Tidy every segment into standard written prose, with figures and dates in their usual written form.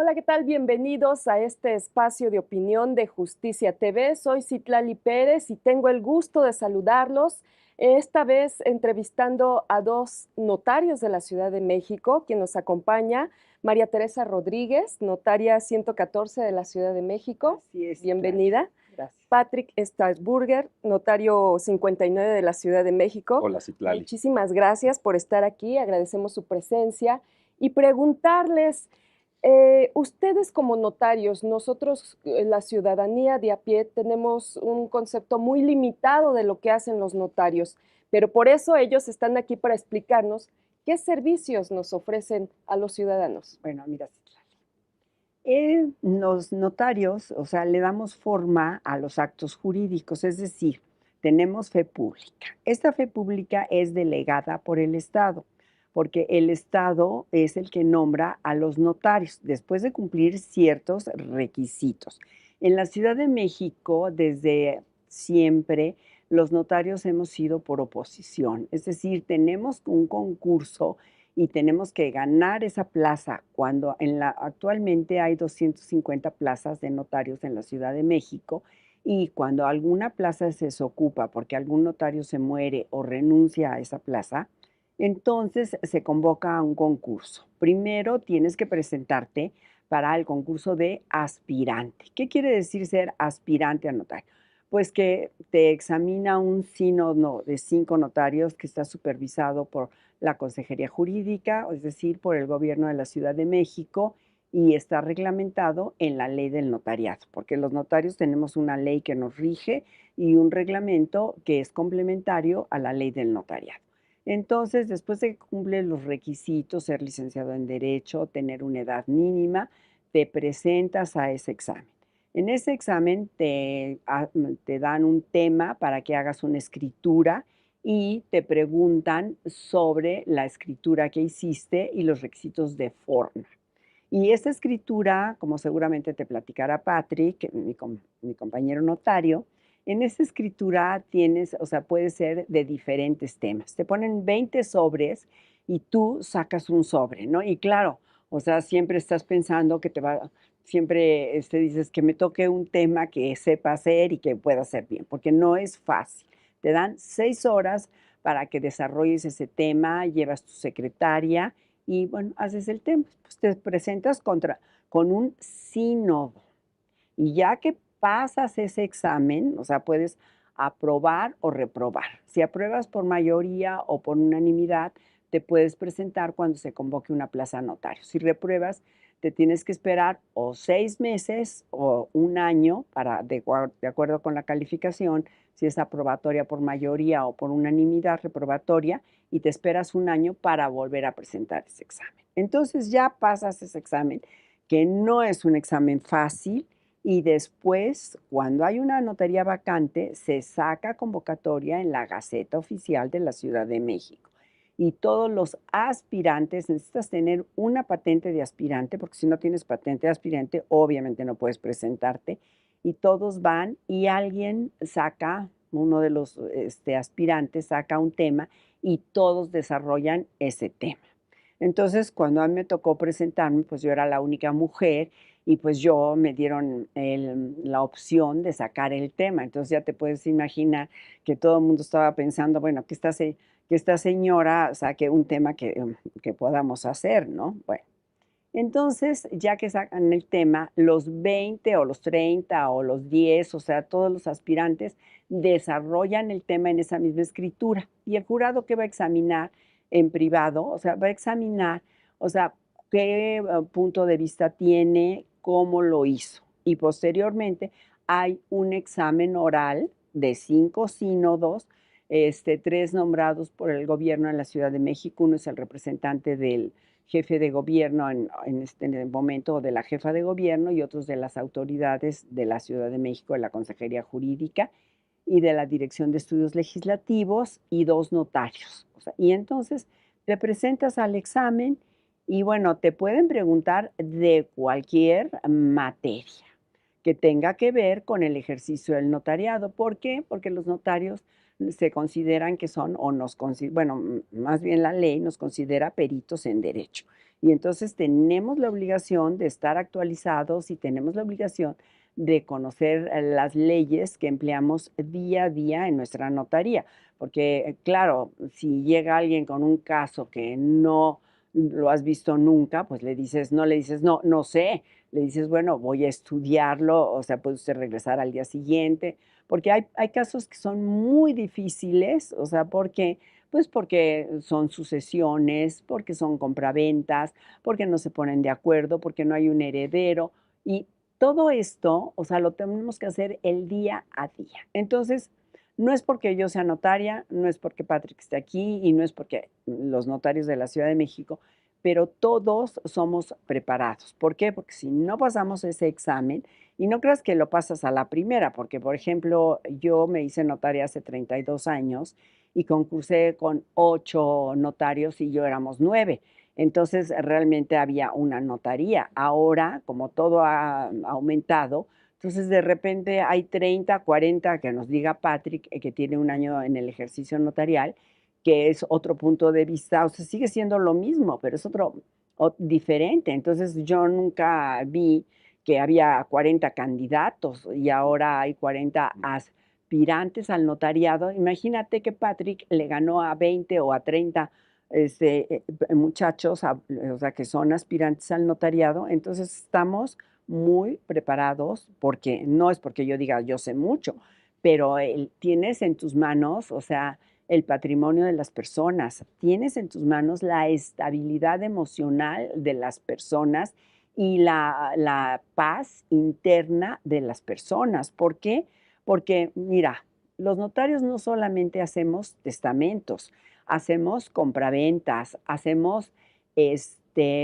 Hola, ¿qué tal? Bienvenidos a este espacio de opinión de Justicia TV. Soy Citlali Pérez y tengo el gusto de saludarlos, esta vez entrevistando a dos notarios de la Ciudad de México, quien nos acompaña, María Teresa Rodríguez, notaria 114 de la Ciudad de México. Así es, Citlali. Bienvenida. Gracias. Patrick Strasburger, notario 59 de la Ciudad de México. Hola, Citlali. Muchísimas gracias por estar aquí, agradecemos su presencia y preguntarles, ustedes como notarios, nosotros, la ciudadanía de a pie, tenemos un concepto muy limitado de lo que hacen los notarios, pero por eso ellos están aquí para explicarnos qué servicios nos ofrecen a los ciudadanos. Bueno, mira, Citlali. Los notarios, o sea, le damos forma a los actos jurídicos, es decir, tenemos fe pública. Esta fe pública es delegada por el Estado, porque el Estado es el que nombra a los notarios después de cumplir ciertos requisitos. En la Ciudad de México, desde siempre, los notarios hemos sido por oposición, es decir, tenemos un concurso y tenemos que ganar esa plaza cuando actualmente hay 250 plazas de notarios en la Ciudad de México, y cuando alguna plaza se desocupa porque algún notario se muere o renuncia a esa plaza, entonces se convoca a un concurso. Primero tienes que presentarte para el concurso de aspirante. ¿Qué quiere decir ser aspirante a notario? Pues que te examina un sínodo de 5 notarios que está supervisado por la Consejería Jurídica, es decir, por el Gobierno de la Ciudad de México, y está reglamentado en la ley del notariado, porque los notarios tenemos una ley que nos rige y un reglamento que es complementario a la ley del notariado. Entonces, después de que cumples los requisitos, ser licenciado en Derecho, tener una edad mínima, te presentas a ese examen. En ese examen te dan un tema para que hagas una escritura y te preguntan sobre la escritura que hiciste y los requisitos de forma. Y esta escritura, como seguramente te platicará Patrick, mi compañero notario, en esa escritura tienes, o sea, puede ser de diferentes temas. Te ponen 20 sobres y tú sacas un sobre, ¿no? Y claro, o sea, siempre estás pensando siempre dices que me toque un tema que sepa hacer y que pueda hacer bien, porque no es fácil. Te dan 6 horas para que desarrolles ese tema, llevas tu secretaria y bueno, haces el tema. Pues te presentas con un sínodo. Y ya que pasas ese examen, o sea, puedes aprobar o reprobar. Si apruebas por mayoría o por unanimidad, te puedes presentar cuando se convoque una plaza notario. Si repruebas, te tienes que esperar o 6 meses o un año de acuerdo con la calificación, si es aprobatoria por mayoría o por unanimidad reprobatoria, y te esperas un año para volver a presentar ese examen. Entonces ya pasas ese examen, que no es un examen fácil, y después, cuando hay una notaría vacante, se saca convocatoria en la Gaceta Oficial de la Ciudad de México. Y todos los aspirantes, necesitas tener una patente de aspirante, porque si no tienes patente de aspirante, obviamente no puedes presentarte. Y todos van y alguien saca, uno de los aspirantes saca un tema y todos desarrollan ese tema. Entonces, cuando a mí me tocó presentarme, pues yo era la única mujer y pues yo me dieron la opción de sacar el tema. Entonces ya te puedes imaginar que todo el mundo estaba pensando, bueno, que esta señora saque un tema que podamos hacer, ¿no? Bueno, entonces ya que sacan el tema, los 20 o los 30 o los 10, o sea, todos los aspirantes desarrollan el tema en esa misma escritura. Y el jurado que va a examinar en privado, o sea, va a examinar, o sea, qué punto de vista tiene, cómo lo hizo. Y posteriormente hay un examen oral de 5 sínodos, 3 nombrados por el gobierno de la Ciudad de México. Uno es el representante del jefe de gobierno en el momento, o de la jefa de gobierno, y otros de las autoridades de la Ciudad de México, de la Consejería Jurídica y de la Dirección de Estudios Legislativos, y 2 notarios. O sea, y entonces te presentas al examen y bueno, te pueden preguntar de cualquier materia que tenga que ver con el ejercicio del notariado. ¿Por qué? Porque los notarios se consideran que son, o bueno, más bien la ley nos considera peritos en derecho. Y entonces tenemos la obligación de estar actualizados y tenemos la obligación de conocer las leyes que empleamos día a día en nuestra notaría. Porque, claro, si llega alguien con un caso que no lo has visto nunca, pues no le dices, no, no sé, le dices, bueno, voy a estudiarlo, o sea, puede usted regresar al día siguiente, porque hay casos que son muy difíciles, o sea, pues porque son sucesiones, porque son compraventas, porque no se ponen de acuerdo, porque no hay un heredero, y todo esto, o sea, lo tenemos que hacer el día a día. Entonces, no es porque yo sea notaria, no es porque Patrick esté aquí y no es porque los notarios de la Ciudad de México, pero todos somos preparados. ¿Por qué? Porque si no pasamos ese examen, y no creas que lo pasas a la primera, porque por ejemplo, yo me hice notaria hace 32 años y concursé con 8 notarios y yo éramos 9. Entonces realmente había una notaría. Ahora, como todo ha aumentado, entonces de repente hay 30, 40, que nos diga Patrick, que tiene un año en el ejercicio notarial, que es otro punto de vista, o sea, sigue siendo lo mismo, pero es diferente. Entonces yo nunca vi que había 40 candidatos y ahora hay 40 aspirantes al notariado. Imagínate que Patrick le ganó a 20 o a 30 muchachos, o sea, que son aspirantes al notariado. Entonces estamos muy preparados, porque no es porque yo diga yo sé mucho, pero tienes en tus manos, o sea, el patrimonio de las personas, tienes en tus manos la estabilidad emocional de las personas y la paz interna de las personas. ¿Por qué? Porque, mira, los notarios no solamente hacemos testamentos, hacemos compraventas, hacemos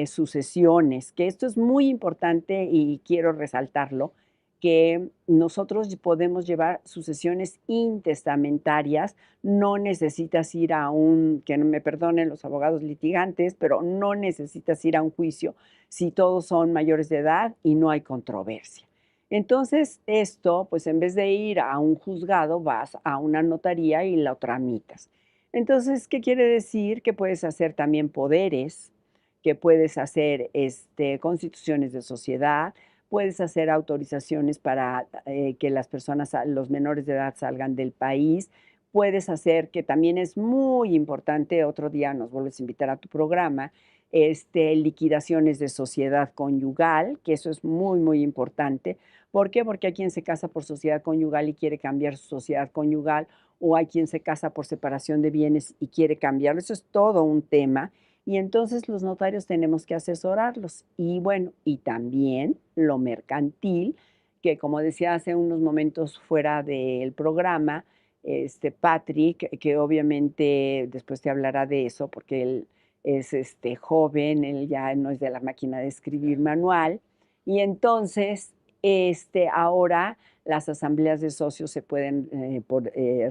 sucesiones, que esto es muy importante y quiero resaltarlo, que nosotros podemos llevar sucesiones intestamentarias. No necesitas ir a que no me perdonen los abogados litigantes, pero no necesitas ir a un juicio si todos son mayores de edad y no hay controversia. Entonces, esto, pues en vez de ir a un juzgado, vas a una notaría y lo tramitas. Entonces, ¿qué quiere decir? Que puedes hacer también poderes, que puedes hacer constituciones de sociedad, puedes hacer autorizaciones para que las personas, los menores de edad salgan del país, puedes hacer, que también es muy importante, otro día nos vuelves a invitar a tu programa, liquidaciones de sociedad conyugal, que eso es muy, muy importante. ¿Por qué? Porque hay quien se casa por sociedad conyugal y quiere cambiar su sociedad conyugal, o hay quien se casa por separación de bienes y quiere cambiarlo. Eso es todo un tema. Y entonces los notarios tenemos que asesorarlos. Y bueno, y también lo mercantil, que como decía hace unos momentos fuera del programa, Patrick, que obviamente después te hablará de eso, porque él es joven, él ya no es de la máquina de escribir manual. Y entonces, ahora las asambleas de socios se pueden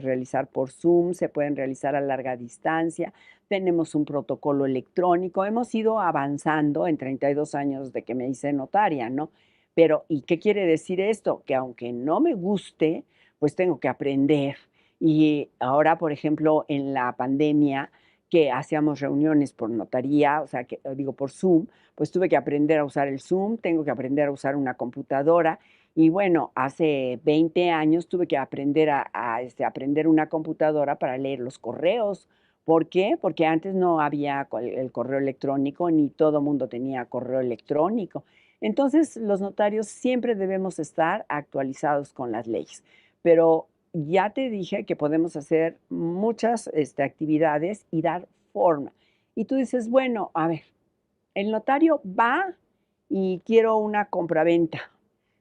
realizar por Zoom, se pueden realizar a larga distancia. Tenemos un protocolo electrónico, hemos ido avanzando en 32 años de que me hice notaria, ¿no? Pero, ¿y qué quiere decir esto? Que aunque no me guste, pues tengo que aprender. Y ahora, por ejemplo, en la pandemia, que hacíamos reuniones por notaría, o sea, que digo por Zoom, pues tuve que aprender a usar el Zoom, tengo que aprender a usar una computadora. Y bueno, hace 20 años tuve que aprender aprender una computadora para leer los correos. ¿Por qué? Porque antes no había el correo electrónico, ni todo mundo tenía correo electrónico. Entonces, los notarios siempre debemos estar actualizados con las leyes. Pero ya te dije que podemos hacer muchas actividades y dar forma. Y tú dices, bueno, a ver, el notario va y quiero una compraventa.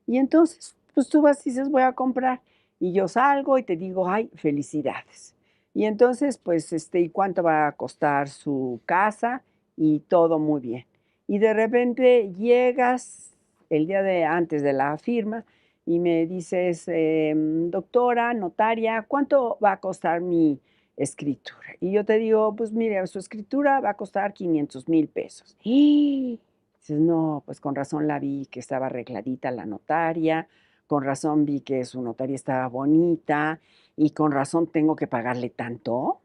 Y entonces, pues tú vas y dices, voy a comprar. Y yo salgo y te digo, ay, felicidades. Y entonces, pues, ¿y cuánto va a costar su casa? Y todo muy bien. Y de repente llegas el día de antes de la firma y me dices, doctora, notaria, ¿cuánto va a costar mi escritura? Y yo te digo, pues mire, su escritura va a costar 500,000 pesos. Y dices, no, pues con razón la vi que estaba arregladita la notaria, con razón vi que su notaria estaba bonita, y con razón tengo que pagarle tanto.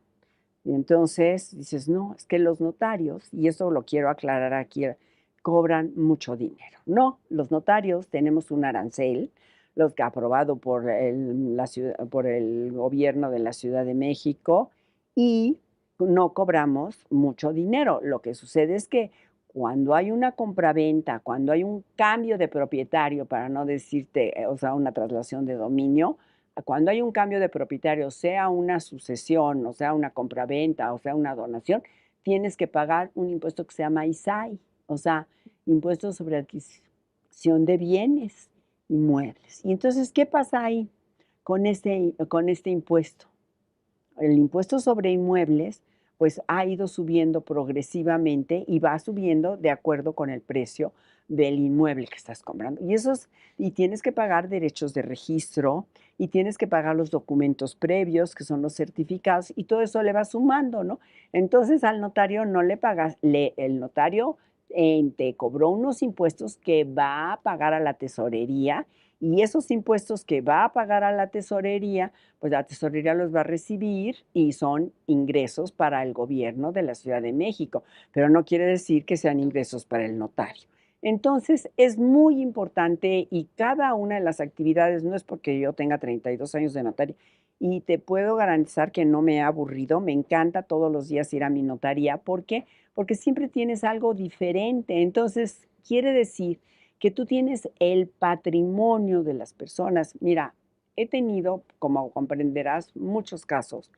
Y entonces dices, no, es que los notarios, y eso lo quiero aclarar aquí, cobran mucho dinero. No, los notarios tenemos un arancel, los que ha aprobado por por el gobierno de la Ciudad de México, y no cobramos mucho dinero. Lo que sucede es que cuando hay una compraventa, cuando hay un cambio de propietario, para no decirte, o sea, una traslación de dominio, cuando hay un cambio de propietario, sea una sucesión, o sea una compraventa, o sea una donación, tienes que pagar un impuesto que se llama ISAI, o sea, impuesto sobre adquisición de bienes inmuebles. Y entonces, ¿qué pasa ahí con este impuesto? El impuesto sobre inmuebles, pues ha ido subiendo progresivamente y va subiendo de acuerdo con el precio del inmueble que estás comprando. Y tienes que pagar derechos de registro y tienes que pagar los documentos previos, que son los certificados, y todo eso le va sumando, ¿no? Entonces al notario no le pagas, el notario te cobró unos impuestos que va a pagar a la tesorería, y esos impuestos que va a pagar a la tesorería, pues la tesorería los va a recibir y son ingresos para el gobierno de la Ciudad de México, pero no quiere decir que sean ingresos para el notario. Entonces, es muy importante, y cada una de las actividades, no es porque yo tenga 32 años de notaria, y te puedo garantizar que no me he aburrido, me encanta todos los días ir a mi notaría. ¿Por qué? Porque siempre tienes algo diferente. Entonces, quiere decir que tú tienes el patrimonio de las personas. Mira, he tenido, como comprenderás, muchos casos,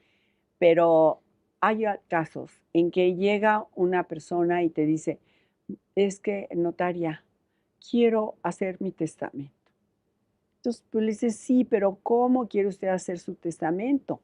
pero hay casos en que llega una persona y te dice, es que, notaria, quiero hacer mi testamento. Entonces, pues le dices, sí, pero ¿cómo quiere usted hacer su testamento?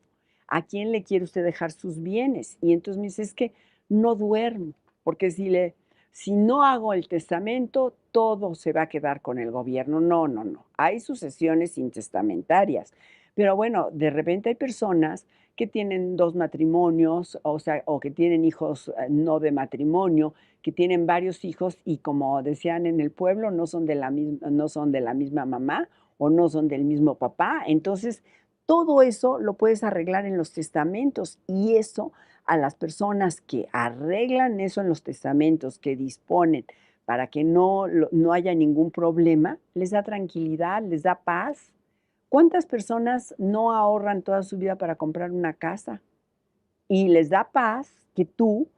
¿A quién le quiere usted dejar sus bienes? Y entonces me dice, es que no duermo, porque si no hago el testamento, todo se va a quedar con el gobierno. No, no, no. Hay sucesiones intestamentarias. Pero bueno, de repente hay personas que tienen dos matrimonios, o sea, o que tienen hijos no de matrimonio, que tienen varios hijos y, como decían en el pueblo, no son de la misma mamá o no son del mismo papá. Entonces, todo eso lo puedes arreglar en los testamentos, y eso, a las personas que arreglan eso en los testamentos, que disponen para que no haya ningún problema, les da tranquilidad, les da paz. ¿Cuántas personas no ahorran toda su vida para comprar una casa? Y les da paz que tú,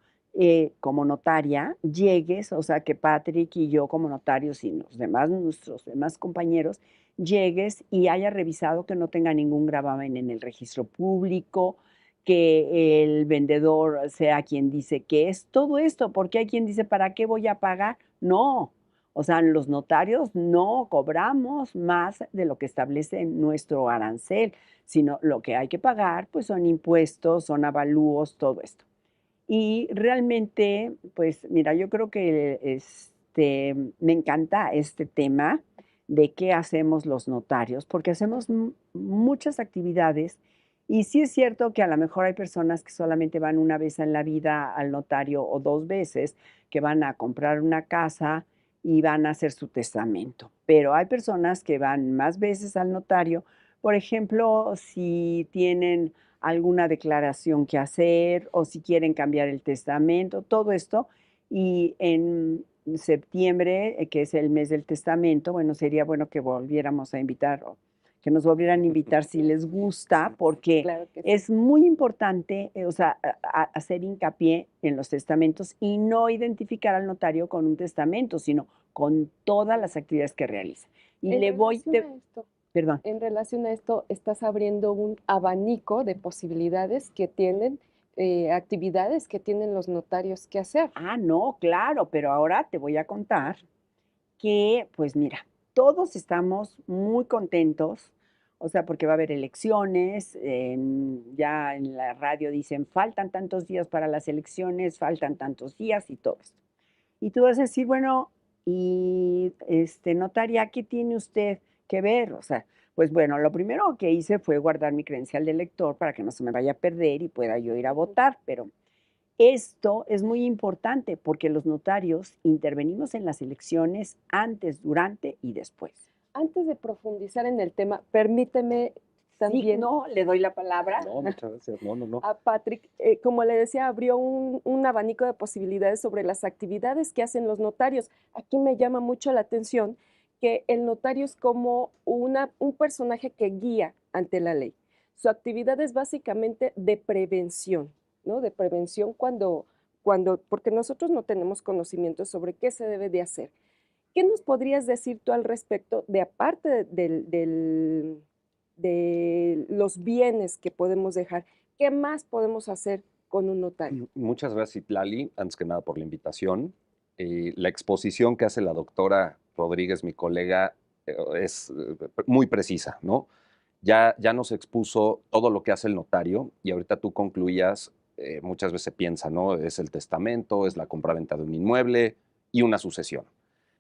como notaria, llegues, o sea, que Patrick y yo como notarios y nuestros demás compañeros, llegues y haya revisado que no tenga ningún gravamen en el registro público, que el vendedor sea quien dice que es todo esto, porque hay quien dice, ¿para qué voy a pagar? No, o sea, los notarios no cobramos más de lo que establece nuestro arancel, sino lo que hay que pagar, pues son impuestos, son avalúos, todo esto. Y realmente, pues mira, yo creo que me encanta este tema de qué hacemos los notarios, porque hacemos muchas actividades, y sí es cierto que a lo mejor hay personas que solamente van una vez en la vida al notario, o dos veces, que van a comprar una casa y van a hacer su testamento, pero hay personas que van más veces al notario, por ejemplo, si tienen alguna declaración que hacer, o si quieren cambiar el testamento, todo esto. Y en septiembre, que es el mes del testamento, bueno, sería bueno que volviéramos a invitar, o que nos volvieran a invitar si les gusta, porque Claro que sí. es muy importante, o sea, hacer hincapié en los testamentos y no identificar al notario con un testamento, sino con todas las actividades que realiza. Y En relación a esto, perdón. estás abriendo un abanico de posibilidades que tienen, actividades que tienen los notarios que hacer. Ah, no, claro, pero ahora te voy a contar que, pues mira, todos estamos muy contentos, o sea, porque va a haber elecciones, ya en la radio dicen, faltan tantos días para las elecciones, faltan tantos días y todo esto. Y tú vas a decir, bueno, y notaria, ¿qué tiene usted que ver? O sea, pues bueno, lo primero que hice fue guardar mi credencial de elector para que no se me vaya a perder y pueda yo ir a Ujú. votar, pero esto es muy importante porque los notarios intervenimos en las elecciones antes, durante y después. Antes de profundizar en el tema, permíteme también. Signo, le doy la palabra. No, muchas gracias. No, no, no. A Patrick, como le decía, abrió un abanico de posibilidades sobre las actividades que hacen los notarios. Aquí me llama mucho la atención que el notario es como un personaje que guía ante la ley. Su actividad es básicamente de prevención, ¿no? De prevención porque nosotros no tenemos conocimiento sobre qué se debe de hacer. ¿Qué nos podrías decir tú al respecto de aparte de los bienes que podemos dejar? ¿Qué más podemos hacer con un notario? Muchas gracias, Itlali, antes que nada por la invitación. La exposición que hace la doctora Rodríguez, mi colega, es muy precisa, ¿no? Ya nos expuso todo lo que hace el notario y ahorita tú concluías, muchas veces se piensa, ¿no? Es el testamento, es la compraventa de un inmueble y una sucesión.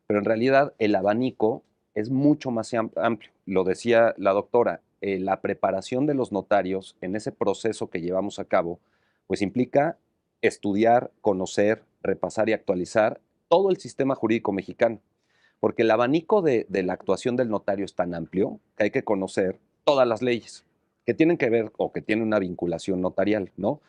Pero en realidad el abanico es mucho más amplio. Lo decía la doctora, la preparación de los notarios en ese proceso que llevamos a cabo, pues implica estudiar, conocer, repasar y actualizar todo el sistema jurídico mexicano. Porque el abanico de la actuación del notario es tan amplio que hay que conocer todas las leyes que tienen que ver o que tienen una vinculación notarial, ¿no?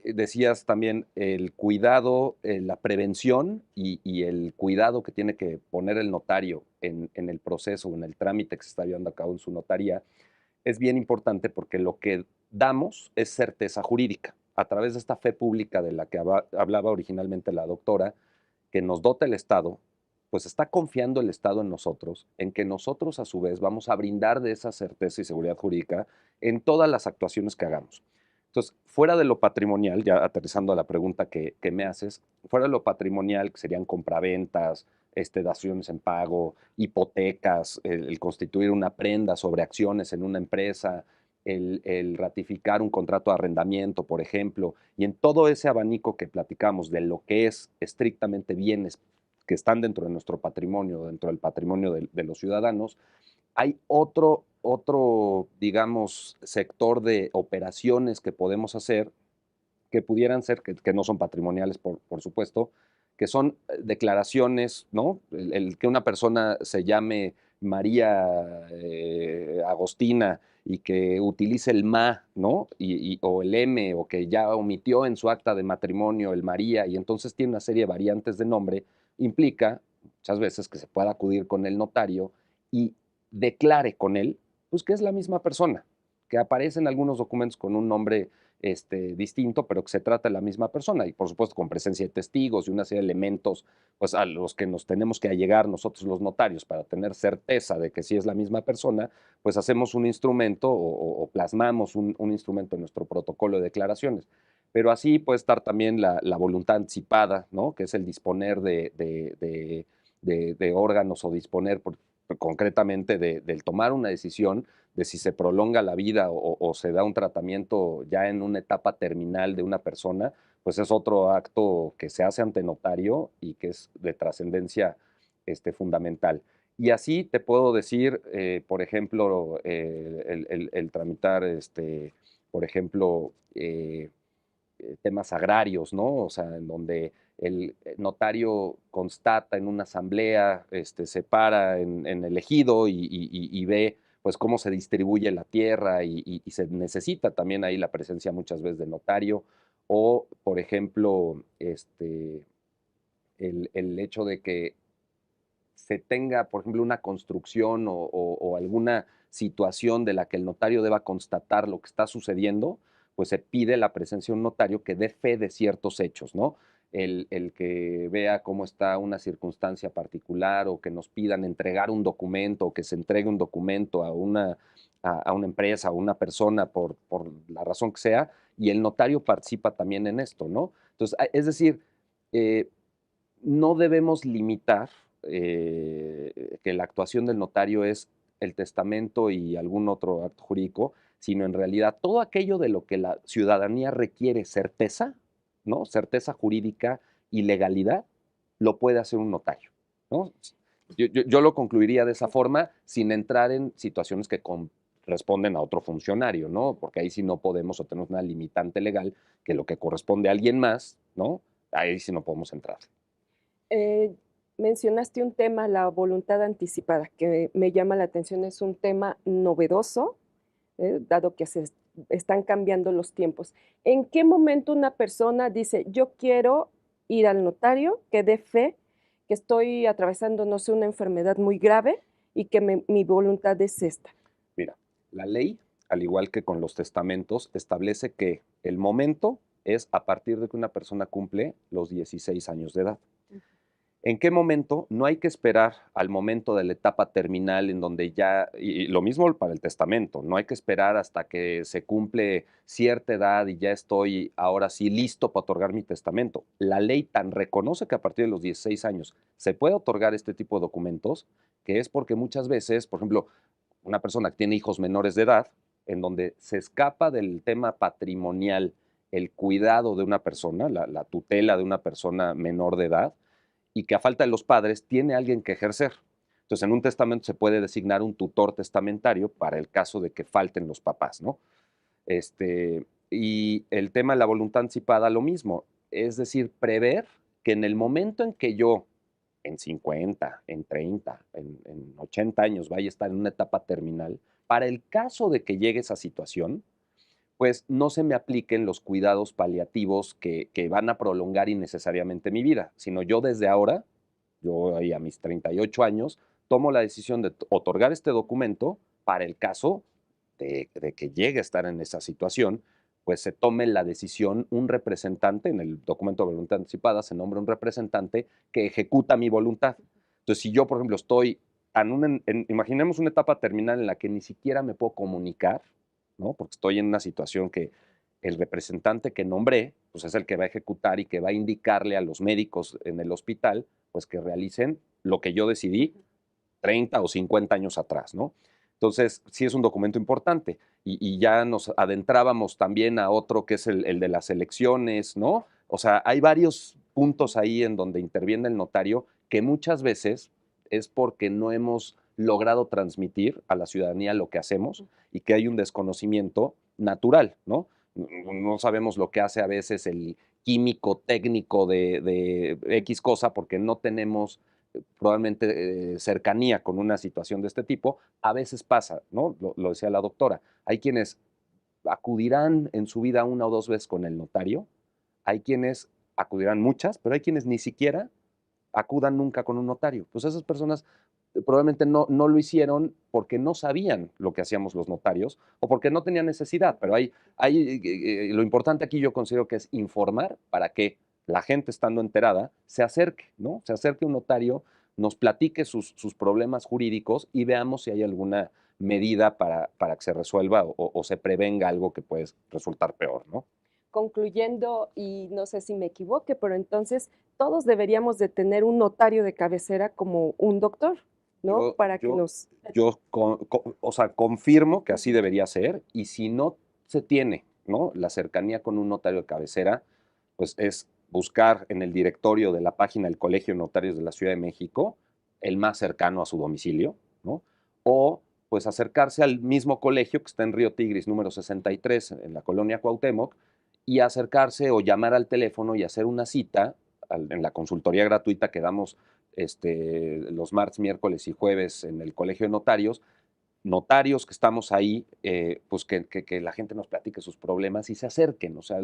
Decías también el cuidado, la prevención y el cuidado que tiene que poner el notario en el proceso o en el trámite que se está llevando a cabo en su notaría es bien importante porque lo que damos es certeza jurídica a través de esta fe pública de la que hablaba originalmente la doctora, que nos dota el Estado, pues está confiando el Estado en nosotros, en que nosotros a su vez vamos a brindar de esa certeza y seguridad jurídica en todas las actuaciones que hagamos. Entonces, fuera de lo patrimonial, ya aterrizando a la pregunta que me haces, fuera de lo patrimonial, que serían compraventas, daciones en pago, hipotecas, el constituir una prenda sobre acciones en una empresa, el ratificar un contrato de arrendamiento, por ejemplo, y en todo ese abanico que platicamos de lo que es estrictamente bienes que están dentro de nuestro patrimonio, dentro del patrimonio de los ciudadanos, hay otro, digamos, sector de operaciones que podemos hacer que pudieran ser, que no son patrimoniales, por supuesto, que son declaraciones, ¿no? El que una persona se llame María Agostina y que utilice el ma, ¿no? O el m, o que ya omitió en su acta de matrimonio el María, y entonces tiene una serie de variantes de nombre, implica muchas veces que se pueda acudir con el notario y declare con él, pues que es la misma persona, que aparece en algunos documentos con un nombre distinto, pero que se trata de la misma persona y por supuesto con presencia de testigos y una serie de elementos pues, a los que nos tenemos que allegar nosotros los notarios para tener certeza de que sí es la misma persona, pues hacemos un instrumento o plasmamos un instrumento en nuestro protocolo de declaraciones. Pero así puede estar también la voluntad anticipada, ¿no? Que es el disponer de órganos o disponer concretamente del tomar una decisión de si se prolonga la vida o se da un tratamiento ya en una etapa terminal de una persona, pues es otro acto que se hace ante notario y que es de trascendencia fundamental. Y así te puedo decir, por ejemplo, el tramitar, por ejemplo, temas agrarios, ¿no? O sea, en donde el notario constata en una asamblea, se para en el ejido y ve pues cómo se distribuye la tierra y se necesita también ahí la presencia muchas veces del notario o, por ejemplo, el hecho de que se tenga, por ejemplo, una construcción o alguna situación de la que el notario deba constatar lo que está sucediendo, pues se pide la presencia de un notario que dé fe de ciertos hechos, ¿no? El que vea cómo está una circunstancia particular o que nos pidan entregar un documento o que se entregue un documento a una empresa o una persona por la razón que sea, y el notario participa también en esto, ¿no? Entonces, es decir, eh, no debemos limitar que la actuación del notario es el testamento y algún otro acto jurídico, sino en realidad todo aquello de lo que la ciudadanía requiere certeza, ¿no? Certeza jurídica y legalidad, lo puede hacer un notario, ¿no? Yo lo concluiría de esa forma sin entrar en situaciones que corresponden a otro funcionario, ¿no? Porque ahí sí no podemos o tenemos una limitante legal que lo que corresponde a alguien más, ¿no? Ahí sí no podemos entrar. Eh, Mencionaste un tema, la voluntad anticipada, que me llama la atención, es un tema novedoso dado que se están cambiando los tiempos. ¿En qué momento una persona dice, yo quiero ir al notario que dé fe que estoy atravesando, no sé, una enfermedad muy grave y que mi voluntad es esta? Mira, la ley, al igual que con los testamentos, establece que el momento es a partir de que una persona cumple los 16 años de edad. ¿En qué momento? No hay que esperar al momento de la etapa terminal en donde ya, y lo mismo para el testamento, no hay que esperar hasta que se cumple cierta edad y ya estoy ahora sí listo para otorgar mi testamento. La ley tan reconoce que a partir de los 16 años se puede otorgar este tipo de documentos, que es porque muchas veces, por ejemplo, una persona que tiene hijos menores de edad, en donde se escapa del tema patrimonial el cuidado de una persona, la tutela de una persona menor de edad, y que a falta de los padres tiene alguien que ejercer. Entonces, en un testamento se puede designar un tutor testamentario para el caso de que falten los papás, ¿no? Y el tema de la voluntad anticipada, lo mismo, es decir, prever que en el momento en que yo, en 50, en 30, en 80 años, vaya a estar en una etapa terminal, para el caso de que llegue esa situación, pues no se me apliquen los cuidados paliativos que van a prolongar innecesariamente mi vida, sino yo desde ahora, yo ahí a mis 38 años, tomo la decisión de otorgar este documento para el caso de que llegue a estar en esa situación, pues se tome la decisión un representante, en el documento de voluntad anticipada se nombra un representante que ejecuta mi voluntad. Entonces, si yo, por ejemplo, estoy imaginemos una etapa terminal en la que ni siquiera me puedo comunicar, ¿no? Porque estoy en una situación que el representante que nombré, pues es el que va a ejecutar y que va a indicarle a los médicos en el hospital, pues que realicen lo que yo decidí 30 o 50 años atrás, ¿no? Entonces, sí es un documento importante. Y ya nos adentrábamos también a otro que es el de las elecciones, ¿no? O sea, hay varios puntos ahí en donde interviene el notario que muchas veces es porque no hemos logrado transmitir a la ciudadanía lo que hacemos y que hay un desconocimiento natural, ¿no? No sabemos lo que hace a veces el químico técnico de X cosa porque no tenemos probablemente cercanía con una situación de este tipo. A veces pasa, ¿no? Lo decía la doctora, hay quienes acudirán en su vida una o dos veces con el notario, hay quienes acudirán muchas, pero hay quienes ni siquiera acudan nunca con un notario. Pues esas personas probablemente no lo hicieron porque no sabían lo que hacíamos los notarios o porque no tenían necesidad, pero lo importante aquí yo considero que es informar para que la gente estando enterada se acerque, ¿no? Se acerque a un notario, nos platique sus problemas jurídicos y veamos si hay alguna medida para que se resuelva o se prevenga algo que puede resultar peor, ¿no? Concluyendo, y no sé si me equivoque, pero entonces todos deberíamos de tener un notario de cabecera como un doctor, ¿no? Yo, Para que yo, nos... o sea, confirmo que así debería ser y si no se tiene, ¿no? La cercanía con un notario de cabecera, pues es buscar en el directorio de la página del Colegio de Notarios de la Ciudad de México el más cercano a su domicilio, ¿no? O pues acercarse al mismo colegio que está en Río Tigris número 63 en la colonia Cuauhtémoc y acercarse o llamar al teléfono y hacer una cita en la consultoría gratuita que damos los martes, miércoles y jueves en el Colegio de Notarios que estamos ahí, pues que la gente nos platique sus problemas y se acerquen. O sea,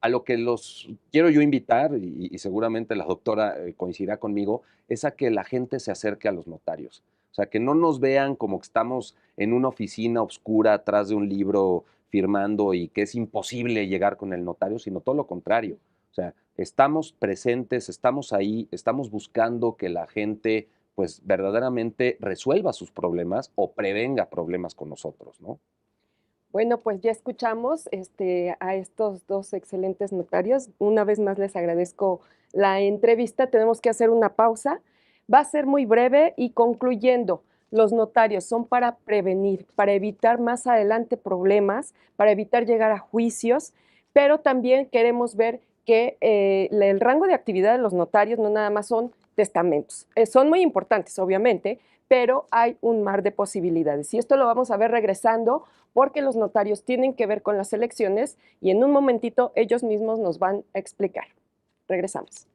a lo que los quiero yo invitar, y seguramente la doctora coincidirá conmigo, es a que la gente se acerque a los notarios. O sea, que no nos vean como que estamos en una oficina oscura atrás de un libro firmando y que es imposible llegar con el notario, sino todo lo contrario. O sea, estamos presentes, estamos ahí, estamos buscando que la gente pues verdaderamente resuelva sus problemas o prevenga problemas con nosotros, ¿no? Bueno, pues ya escuchamos a estos dos excelentes notarios. Una vez más les agradezco la entrevista. Tenemos que hacer una pausa. Va a ser muy breve y concluyendo, los notarios son para prevenir, para evitar más adelante problemas, para evitar llegar a juicios, pero también queremos ver que el rango de actividad de los notarios no nada más son testamentos. Son muy importantes, obviamente, pero hay un mar de posibilidades. Y esto lo vamos a ver regresando porque los notarios tienen que ver con las elecciones y en un momentito ellos mismos nos van a explicar. Regresamos.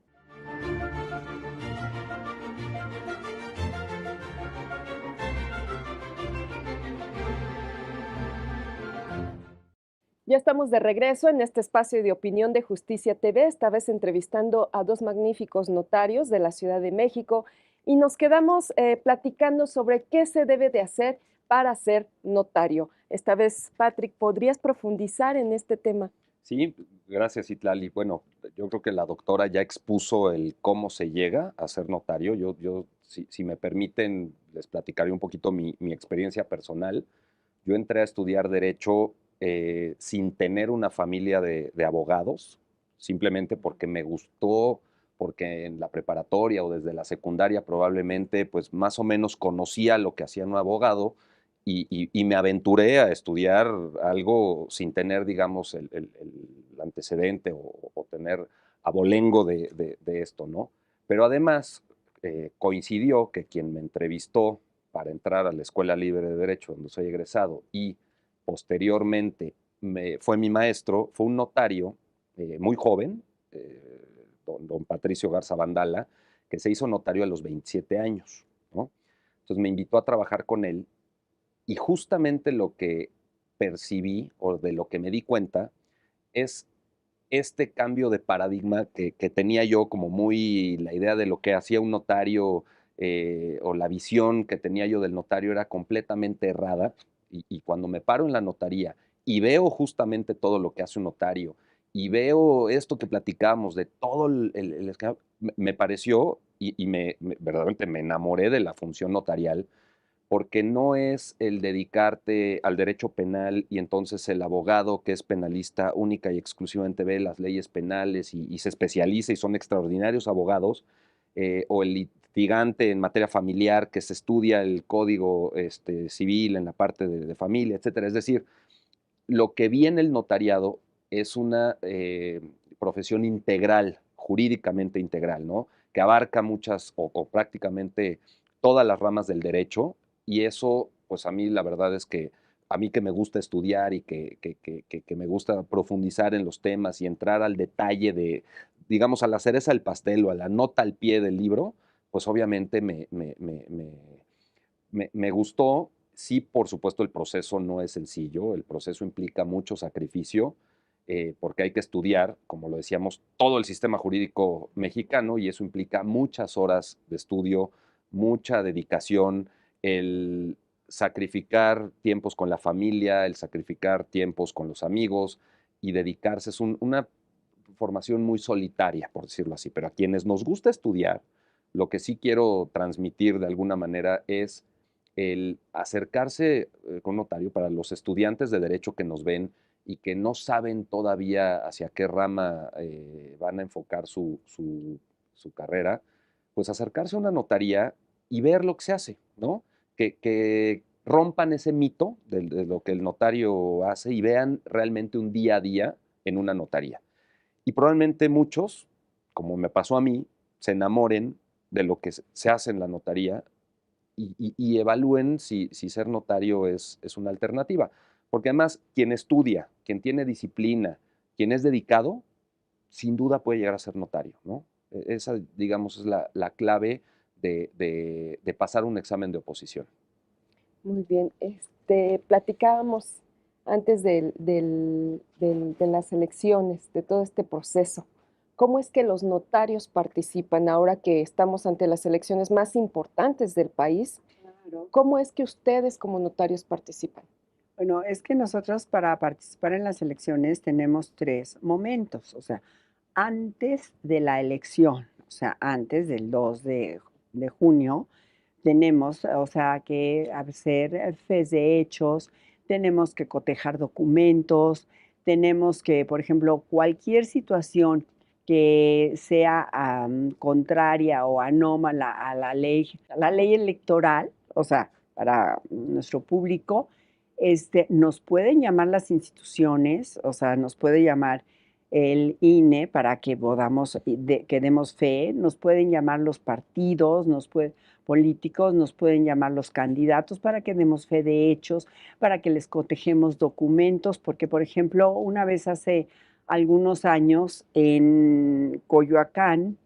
Ya estamos de regreso en este espacio de opinión de Justicia TV, esta vez entrevistando a dos magníficos notarios de la Ciudad de México y nos quedamos platicando sobre qué se debe de hacer para ser notario. Esta vez, Patrick, ¿podrías profundizar en este tema? Sí, gracias, Itlali. Bueno, yo creo que la doctora ya expuso el cómo se llega a ser notario. Si me permiten, les platicaré un poquito mi experiencia personal. Yo entré a estudiar Derecho sin tener una familia de abogados, simplemente porque me gustó, porque en la preparatoria o desde la secundaria probablemente, pues más o menos conocía lo que hacía un abogado y me aventuré a estudiar algo sin tener, digamos, el antecedente o tener abolengo de esto, ¿no? Pero además coincidió que quien me entrevistó para entrar a la Escuela Libre de Derecho, donde soy egresado, y posteriormente fue mi maestro, fue un notario muy joven, don Patricio Garza Vandala, que se hizo notario a los 27 años, ¿no? Entonces me invitó a trabajar con él y justamente lo que percibí o de lo que me di cuenta es este cambio de paradigma que tenía yo como muy la idea de lo que hacía un notario o la visión que tenía yo del notario era completamente errada. Y cuando me paro en la notaría y veo justamente todo lo que hace un notario y veo esto que platicamos de todo me pareció verdaderamente me enamoré de la función notarial porque no es el dedicarte al derecho penal y entonces el abogado que es penalista única y exclusivamente ve las leyes penales y se especializa y son extraordinarios abogados, o el litigante en materia familiar que se estudia el código civil en la parte de familia, etcétera. Es decir, lo que vi en el notariado es una profesión integral, jurídicamente integral, ¿no? Que abarca muchas o prácticamente todas las ramas del derecho y eso, pues a mí la verdad es que a mí que me gusta estudiar y que me gusta profundizar en los temas y entrar al detalle de, digamos, a la cereza del pastel o a la nota al pie del libro, pues obviamente me gustó. Sí, por supuesto, el proceso no es sencillo, el proceso implica mucho sacrificio, porque hay que estudiar, como lo decíamos, todo el sistema jurídico mexicano y eso implica muchas horas de estudio, mucha dedicación, el sacrificar tiempos con la familia, el sacrificar tiempos con los amigos y dedicarse. Es una formación muy solitaria, por decirlo así, pero a quienes nos gusta estudiar, lo que sí quiero transmitir de alguna manera es el acercarse con notario para los estudiantes de derecho que nos ven y que no saben todavía hacia qué rama van a enfocar su carrera, pues acercarse a una notaría y ver lo que se hace, ¿no? Que rompan ese mito de lo que el notario hace y vean realmente un día a día en una notaría. Y probablemente muchos, como me pasó a mí, se enamoren de lo que se hace en la notaría y evalúen si ser notario es una alternativa. Porque además, quien estudia, quien tiene disciplina, quien es dedicado, sin duda puede llegar a ser notario, ¿no? Esa, digamos, es la clave de pasar un examen de oposición. Muy bien, platicábamos antes de las elecciones, de todo este proceso. ¿Cómo es que los notarios participan ahora que estamos ante las elecciones más importantes del país? Claro. ¿Cómo es que ustedes como notarios participan? Bueno, es que nosotros para participar en las elecciones tenemos 3 momentos, o sea, antes de la elección, o sea, antes del 2 de junio, tenemos, o sea, que hacer fes de hechos, tenemos que cotejar documentos, tenemos que, por ejemplo, cualquier situación que sea contraria o anómala a la ley electoral, o sea, para nuestro público, nos pueden llamar las instituciones, o sea, nos puede llamar el INE para que podamos, que demos fe, nos pueden llamar los partidos, políticos, nos pueden llamar los candidatos para que demos fe de hechos, para que les cotejemos documentos, porque, por ejemplo, una vez hace algunos años en Coyoacán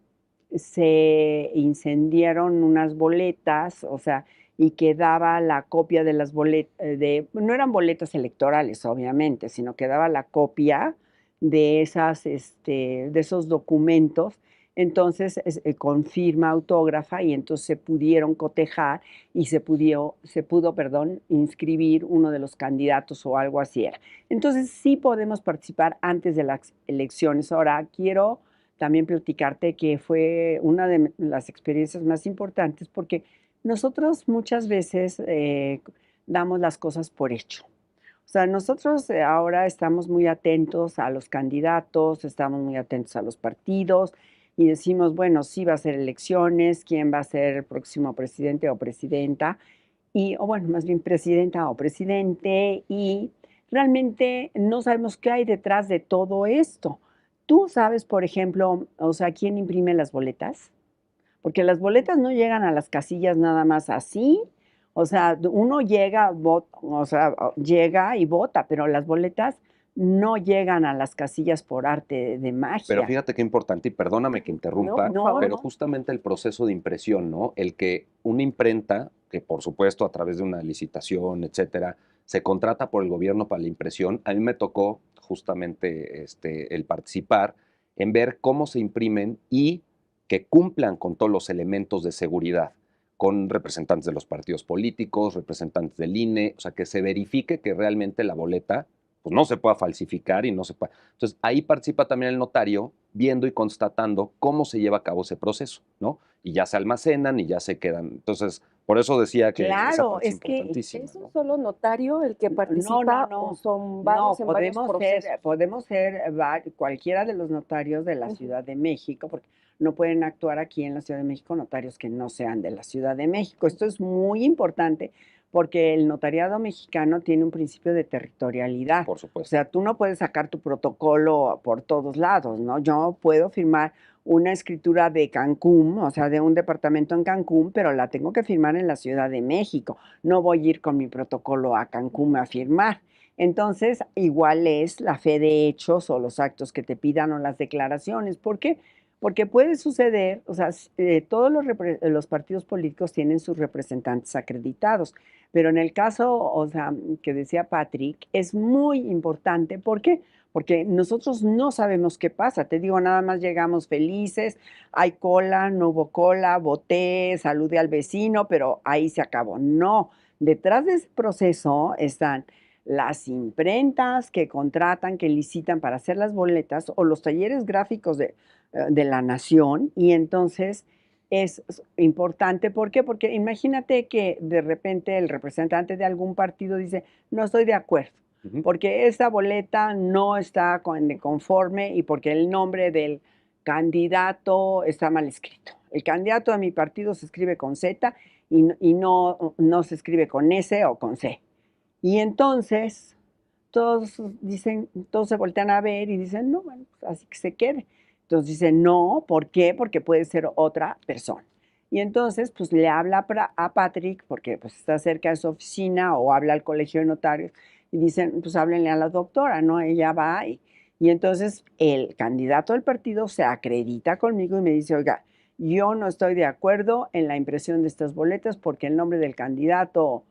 se incendiaron unas boletas, o sea, y que daba la copia de las boletas, no eran boletas electorales, obviamente, sino que daba la copia de de esos documentos. Entonces, con firma autógrafa, y entonces se pudieron cotejar y se pudo, perdón, inscribir uno de los candidatos o algo así era. Entonces, sí podemos participar antes de las elecciones. Ahora, quiero también platicarte que fue una de las experiencias más importantes porque nosotros muchas veces damos las cosas por hecho. O sea, nosotros ahora estamos muy atentos a los candidatos, estamos muy atentos a los partidos y decimos, bueno, sí va a ser elecciones, quién va a ser el próximo presidente o presidenta, o bueno, más bien presidenta o presidente, y realmente no sabemos qué hay detrás de todo esto. Tú sabes, por ejemplo, o sea, quién imprime las boletas, porque las boletas no llegan a las casillas nada más así. O sea, uno llega, o sea, llega y vota, pero las boletas no llegan a las casillas por arte de Pero magia. fíjate qué importante, y perdóname que No, interrumpa, por No, favor. pero no, justamente el proceso de impresión, ¿no? El que una imprenta, que por supuesto a través de una licitación, etcétera, se contrata por el gobierno para la impresión, a mí me tocó justamente el participar en ver cómo se imprimen y que cumplan con todos los elementos de seguridad, con representantes de los partidos políticos, representantes del INE, o sea, que se verifique que realmente la boleta pues no se pueda falsificar y no se pueda. Entonces, ahí participa también el notario viendo y constatando cómo se lleva a cabo ese proceso, ¿no? Y ya se almacenan y ya se quedan. Entonces, por eso decía que esa claro, parte es es que importantísima, ¿Es un ¿no? solo notario el que no, no, participa o no. son No, varios en varios procesos? podemos ser cualquiera de los notarios de la Ujú. Ciudad de México, porque no pueden actuar aquí en la Ciudad de México notarios que no sean de la Ciudad de México. Esto es muy importante porque el notariado mexicano tiene un principio de territorialidad. Por O supuesto. sea, tú no puedes sacar tu protocolo por todos lados, ¿no? Yo puedo firmar una escritura de Cancún, o sea, de un departamento en Cancún, pero la tengo que firmar en la Ciudad de México. No voy a ir con mi protocolo a Cancún a firmar. Entonces, igual es la fe de hechos o los actos que te pidan o las declaraciones. ¿Por qué? Porque puede suceder, o sea, todos los partidos políticos tienen sus representantes acreditados, pero en el caso, o sea, que decía Patrick, es muy importante. ¿Por qué? Porque nosotros no sabemos qué pasa. Te digo, nada más llegamos felices, hay cola, no hubo cola, voté, saludé al vecino, pero ahí se acabó. No, detrás de ese proceso están las imprentas que contratan, que licitan para hacer las boletas o los talleres gráficos de la nación, y entonces es importante. ¿Por qué? Porque imagínate que de repente el representante de algún partido dice, no estoy de acuerdo, Ujú. porque esta boleta no está conforme y porque el nombre del candidato está mal escrito. El candidato de mi partido se escribe con Z y no se escribe con S o con C. Y entonces todos dicen, todos se voltean a ver y dicen, no, bueno, pues así que se quede. Entonces dicen, no, ¿por qué? Porque puede ser otra persona. Y entonces, pues le habla a Patrick, porque pues está cerca de su oficina, o habla al colegio de notarios, y dicen, pues háblenle a la doctora, ¿no? Ella va y entonces el candidato del partido se acredita conmigo y me dice, oiga, yo no estoy de acuerdo en la impresión de estas boletas porque el nombre del candidato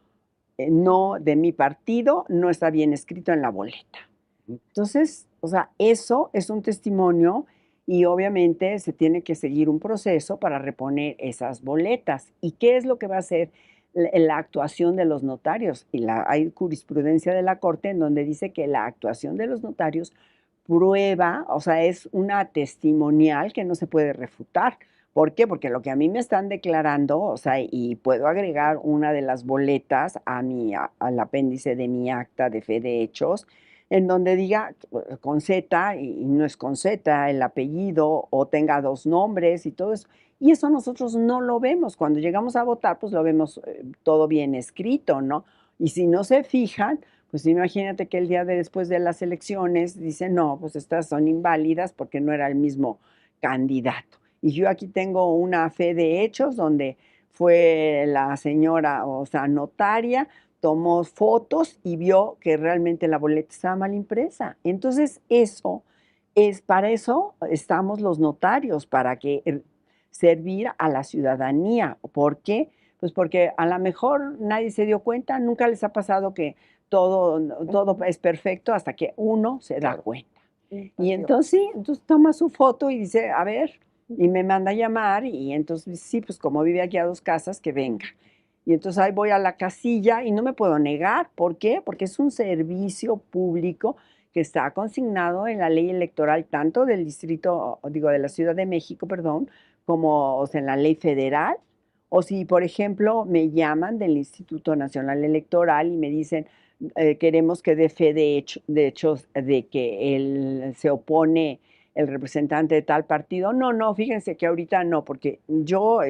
no de mi partido no está bien escrito en la boleta. Ujú. Entonces, o sea, eso es un testimonio y obviamente se tiene que seguir un proceso para reponer esas boletas. ¿Y qué es lo que va a hacer la actuación de los notarios? Hay jurisprudencia de la Corte en donde dice que la actuación de los notarios prueba, o sea, es una testimonial que no se puede refutar. ¿Por qué? Porque lo que a mí me están declarando, o sea, y puedo agregar una de las boletas al apéndice de mi acta de fe de hechos, en donde diga con Z y no es con Z el apellido, o tenga dos nombres y todo eso. Y eso nosotros no lo vemos. Cuando llegamos a votar, pues lo vemos todo bien escrito, ¿no? Y si no se fijan, pues imagínate que el día después de las elecciones dicen, no, pues estas son inválidas porque no era el mismo candidato. Y yo aquí tengo una fe de hechos donde fue la señora, o sea, notaria, tomó fotos y vio que realmente la boleta estaba mal impresa. Entonces, para eso estamos los notarios, para que servir a la ciudadanía. ¿Por qué? Pues porque a lo mejor nadie se dio cuenta, nunca les ha pasado que todo es perfecto hasta que uno se da Claro. cuenta. Y Pasión. entonces sí, entonces toma su foto y dice, a ver, y me manda a llamar y entonces sí, pues como vive aquí a 2 casas, que venga. Y entonces ahí voy a la casilla y no me puedo negar. ¿Por qué? Porque es un servicio público que está consignado en la ley electoral tanto del distrito, digo, de la Ciudad de México, perdón, como o sea, en la ley federal. O si, por ejemplo, me llaman del Instituto Nacional Electoral y me dicen, queremos que dé fe de hechos de que él se opone el representante de tal partido. No, no, fíjense que ahorita no, porque yo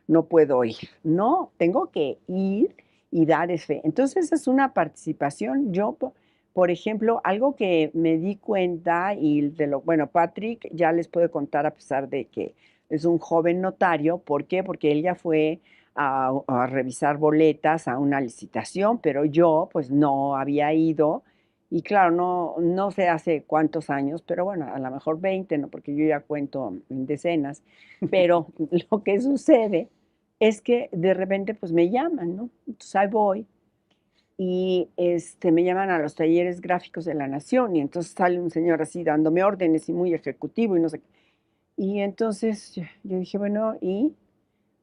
no puedo ir. No, tengo que ir y dar fe. Entonces es una participación. Yo, por ejemplo, algo que me di cuenta y bueno, Patrick ya les puede contar a pesar de que es un joven notario. ¿Por qué? Porque él ya fue a revisar boletas a una licitación, pero yo pues no había ido y claro, no sé hace cuántos años, pero bueno, a lo mejor 20, ¿no? Porque yo ya cuento en decenas, pero lo que sucede es que de repente pues me llaman, ¿no? Entonces ahí voy y me llaman a los talleres gráficos de la Nación y entonces sale un señor así dándome órdenes y muy ejecutivo y no sé qué. Y entonces yo dije, bueno, y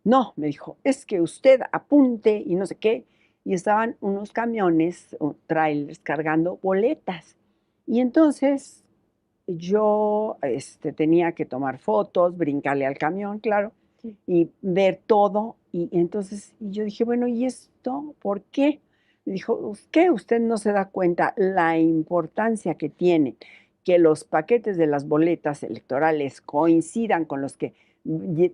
no, me dijo, es que usted apunte y no sé qué. Y estaban unos camiones o trailers cargando boletas. Y entonces yo tenía que tomar fotos, brincarle al camión, claro, y ver todo. Y entonces y yo dije, bueno, ¿y esto por qué? Me dijo, ¿qué? Usted no se da cuenta la importancia que tiene que los paquetes de las boletas electorales coincidan con los que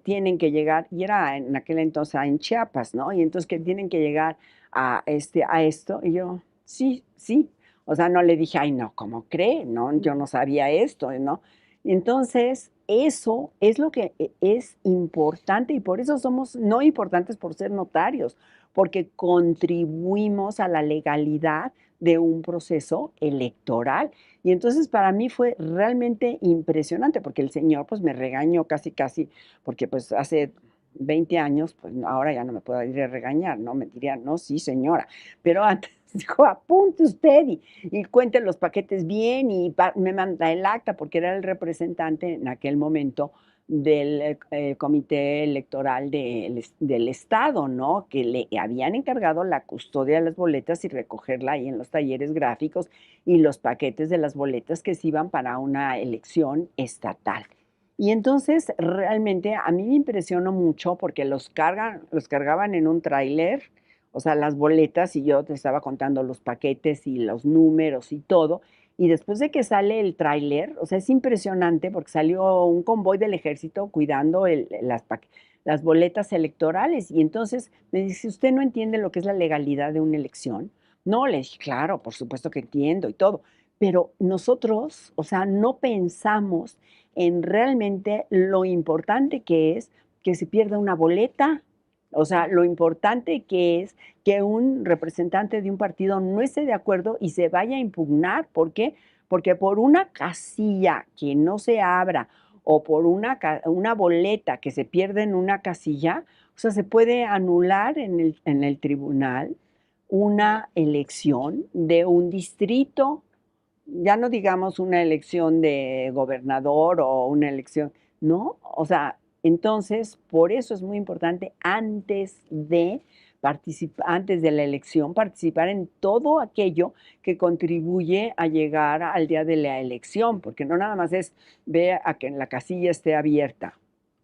tienen que llegar, y era en aquel entonces en Chiapas, ¿no? Y entonces que tienen que llegar a esto, y yo, sí, sí. O sea, no le dije, ay, no, ¿cómo cree? No, yo no sabía esto, ¿no? Entonces, eso es lo que es importante y por eso somos no importantes por ser notarios, porque contribuimos a la legalidad de un proceso electoral. Y entonces para mí fue realmente impresionante, porque el señor pues me regañó casi, casi, porque pues hace 20 años, pues ahora ya no me puedo ir a regañar, ¿no? Me diría, no, sí, señora, pero antes dijo, apunte usted y cuente los paquetes bien y me manda el acta, porque era el representante en aquel momento del comité electoral del Estado, ¿no? Que le habían encargado la custodia de las boletas y recogerla ahí en los talleres gráficos y los paquetes de las boletas que se iban para una elección estatal. Y entonces realmente a mí me impresionó mucho porque los cargaban en un tráiler, o sea, las boletas, y yo te estaba contando los paquetes y los números y todo. Y después de que sale el tráiler, o sea, es impresionante porque salió un convoy del ejército cuidando las boletas electorales. Y entonces me dice, ¿usted no entiende lo que es la legalidad de una elección? No, le dije, claro, por supuesto que entiendo y todo. Pero nosotros, o sea, no pensamos en realmente lo importante que es que se pierda una boleta. O sea, lo importante que es que un representante de un partido no esté de acuerdo y se vaya a impugnar. ¿Por qué? Porque por una casilla que no se abra o por una boleta que se pierde en una casilla, o sea, se puede anular en el tribunal una elección de un distrito, ya no digamos una elección de gobernador o una elección, ¿no? O sea, entonces, por eso es muy importante antes de la elección, participar en todo aquello que contribuye a llegar al día de la elección, porque no nada más es ve a que la casilla esté abierta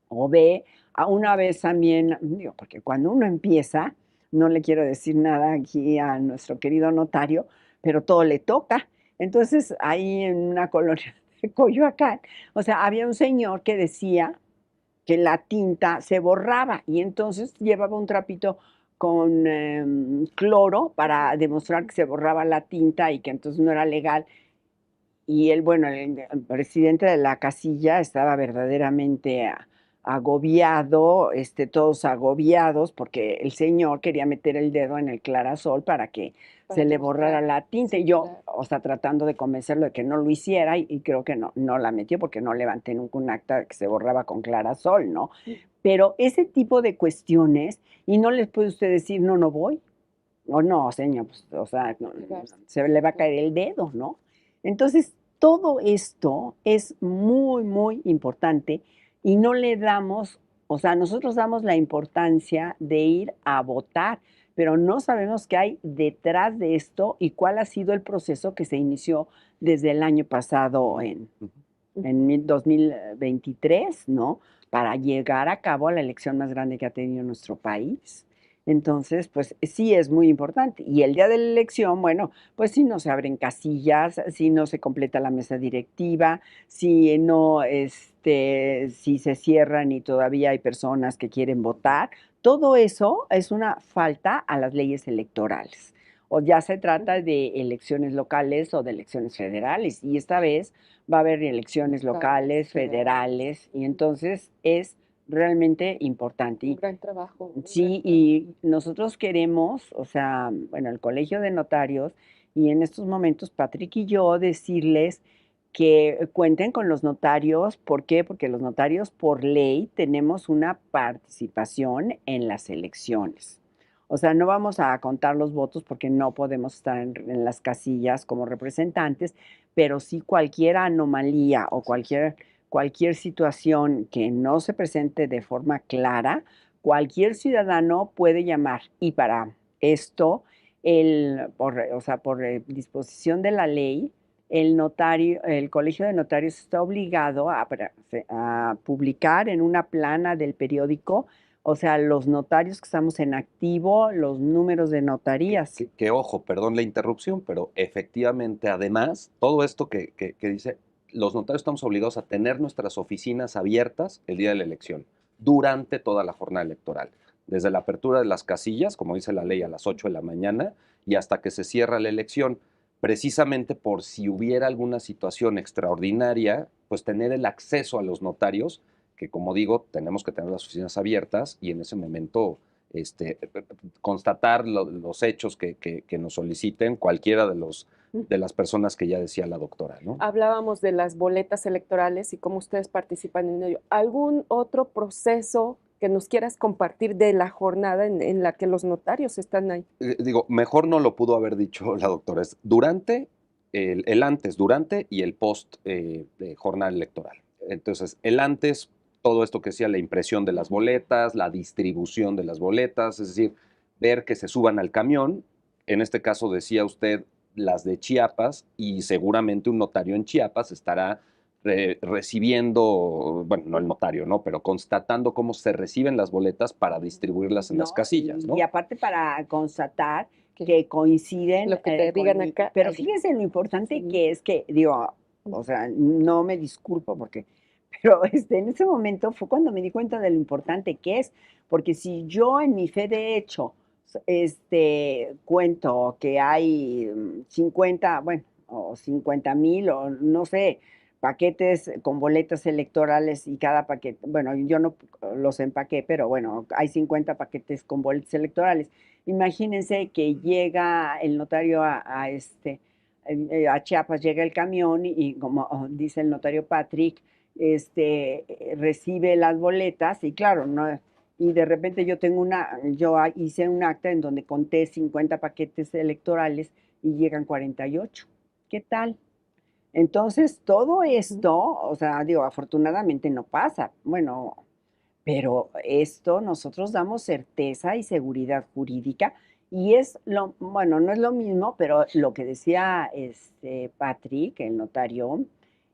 o ve a una vez también, digo, porque cuando uno empieza, no le quiero decir nada aquí a nuestro querido notario, pero todo le toca. Entonces, ahí en una colonia de Coyoacán, o sea, había un señor que decía que la tinta se borraba y entonces llevaba un trapito con cloro para demostrar que se borraba la tinta y que entonces no era legal. Y él, bueno, el presidente de la casilla estaba verdaderamente agobiado, todos agobiados, porque el señor quería meter el dedo en el clarasol para que Para se le mostrar. borrara la tinta. Sí, Y yo, claro. o sea, tratando de convencerlo de que no lo hiciera, y creo que no la metió porque no levanté nunca un acta de que se borraba con clarasol, ¿no? Pero ese tipo de cuestiones, y no les puede usted decir, no, no voy, o no, señor, pues, o sea, se le va a caer el dedo, ¿no? Entonces, todo esto es muy, muy importante y no le damos, o sea, nosotros damos la importancia de ir a votar, pero no sabemos qué hay detrás de esto y cuál ha sido el proceso que se inició desde el año pasado en 2023, ¿no? Para llegar a cabo a la elección más grande que ha tenido nuestro país. Entonces, pues sí es muy importante. Y el día de la elección, bueno, pues si no se abren casillas, si no se completa la mesa directiva, si no, si se cierran y todavía hay personas que quieren votar, todo eso es una falta a las leyes electorales. O ya se trata de elecciones locales o de elecciones federales. Y esta vez va a haber elecciones locales, federales, y entonces es realmente importante. Un gran trabajo. Sí, y nosotros queremos, o sea, bueno, el Colegio de Notarios, y en estos momentos Patrick y yo decirles que cuenten con los notarios. ¿Por qué? Porque los notarios por ley tenemos una participación en las elecciones. O sea, no vamos a contar los votos porque no podemos estar en las casillas como representantes, pero sí cualquier anomalía o cualquier situación que no se presente de forma clara, cualquier ciudadano puede llamar. Y para esto, o sea, por disposición de la ley, el notario, el Colegio de Notarios está obligado a publicar en una plana del periódico, o sea, los notarios que estamos en activo, los números de notarías. Que ojo, perdón la interrupción, pero efectivamente, además, todo esto que dice, los notarios estamos obligados a tener nuestras oficinas abiertas el día de la elección, durante toda la jornada electoral, desde la apertura de las casillas, como dice la ley, a las 8 de la mañana, y hasta que se cierra la elección, precisamente por si hubiera alguna situación extraordinaria, pues tener el acceso a los notarios, que como digo, tenemos que tener las oficinas abiertas y en ese momento constatar los hechos que nos soliciten cualquiera de las personas que ya decía la doctora, ¿no? Hablábamos de las boletas electorales y cómo ustedes participan en ello. ¿Algún otro proceso que nos quieras compartir de la jornada en la que los notarios están ahí? Digo, mejor no lo pudo haber dicho la doctora. Es durante, el antes, durante y el post de jornada electoral. Entonces, el antes, todo esto que decía, la impresión de las boletas, la distribución de las boletas, es decir, ver que se suban al camión. En este caso decía usted las de Chiapas y seguramente un notario en Chiapas estará recibiendo, bueno, no el notario, ¿no? Pero constatando cómo se reciben las boletas para distribuirlas en las casillas, ¿no? Y aparte para constatar que coinciden. Lo que te digan acá. Pero fíjense lo importante que es que, digo, o sea, no me disculpo porque, pero en ese momento fue cuando me di cuenta de lo importante que es, porque si yo en mi fe de hecho, cuento que hay 50, bueno, o 50,000, o no sé, paquetes con boletas electorales y cada paquete, bueno, yo no los empaqué, pero bueno, hay 50 paquetes con boletas electorales. Imagínense que llega el notario a Chiapas, llega el camión y como dice el notario Patrick, recibe las boletas y claro, no, y de repente yo hice un acta en donde conté 50 paquetes electorales y llegan 48. ¿Qué tal? Entonces, todo esto, o sea, digo, afortunadamente no pasa. Bueno, pero esto nosotros damos certeza y seguridad jurídica y bueno, no es lo mismo, pero lo que decía Patrick, el notario,